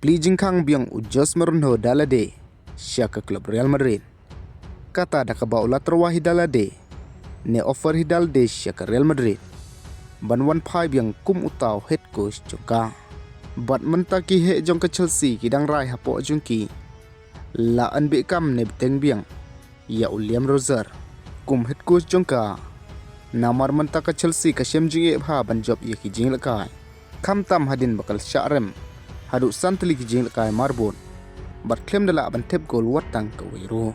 Plijing kang biang Jose Mourinho dalade siya ke klub Real Madrid. Kata dah kebau la terwahi dalade ne offer hidalde siya ke Real Madrid. Ban wanphai biang kum utau head coach juga. Bat mentaki he jong ke Chelsea kidang rai hapo jungki. La anbe kam ne beteng biang ya William Roser kum head coach jongka. Namar mentaka Chelsea ka syem jinge bha ban job ye ki jing lakai. Kam tam hadin bakal syarem hadu santli ki jing lakai marbon. Bat klaim dala ban tep gol watang ke wiro.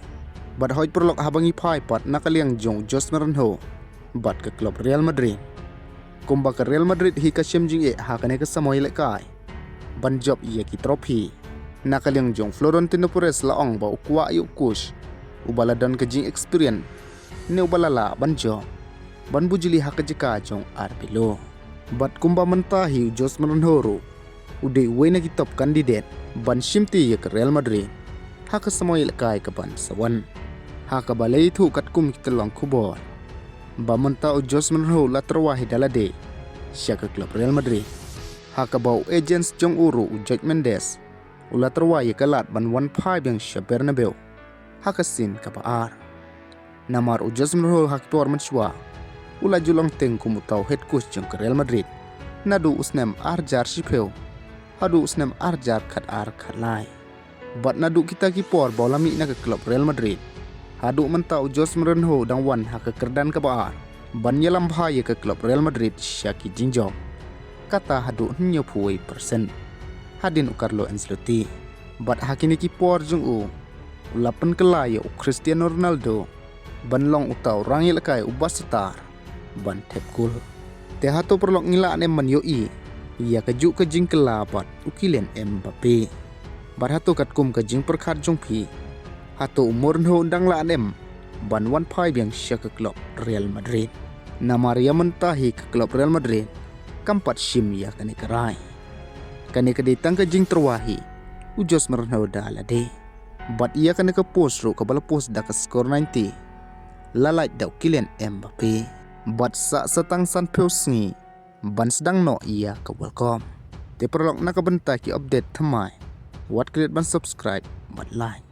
Bat hoi perlok habangi pai pat nakaliang jong Jose Mourinho bat ke klub Real Madrid. Kumba ke Real Madrid hi ka syem jinge ha kane ke samoy lakai. Ban job ye ki trofi. Nakaliang jong Florentino Perez laong ba ukwa yu coach. Ubala dan ke jing experience. Ne ubalala ban job. Ban bujili hak jika jong arbilo. Bat kumba mentahi Jose Mourinho ro. Ude wena ki top kandidat ban shimti ye ke Real Madrid. Hak samoy lakai ke ban sawan. Hak balai thu kat kum kitelong kubor. Ba mentau Jose Mourinho la terwahi dalade siya ke klub Real Madrid. Hak bau agents jong uru Jorge Mendes. Ula terwahi kalat ban wanphai biang siya Bernabeu. Hak sin kapaar. Namar Jose Mourinho hak tuar mensyua. Ula julang teng kumutau head coach jong ke Real Madrid. Nadu usnem arjar sipeu. Hadu usnem arjar kat ar kat lai. Bat nadu kita kipor bolami na ke klub Real Madrid. Hadu mentau Jose Mourinho dang wan hak ke kerdan kapaar. Ban yelam bahaya ke klub Real Madrid syaki jingjong. Kata hadu 90%. Hadin Carlo Ancelotti. Bat hakini kipor jong u. Ulapan kelaya Cristiano Ronaldo. Ban long utau rangi lakai ubas setar. Ban tep gol. Te hato perlok ngila ne man yoi. Ia kejuk ke jing kelabat ukilen Mbappe. Bar hato kat kum ke jing perkhat jong pi. Hato Mourinho undang la anem. Ban wanphai biang siya ke klub Real Madrid. Nama ria mentahi ke klub Real Madrid. Kampat shim ya kani kerai. Kani keditang ke jing terwahi. Jose Mourinho dalade. Bat ia kani ke post ro ke bala post dah ke skor 90. Lalait dah ukilen Mbappe. Bat sa setang san peusngi ban sedang no ia ke welcome. Te perlok nak bentai ki update thamai. Wat klik ban subscribe, bat like.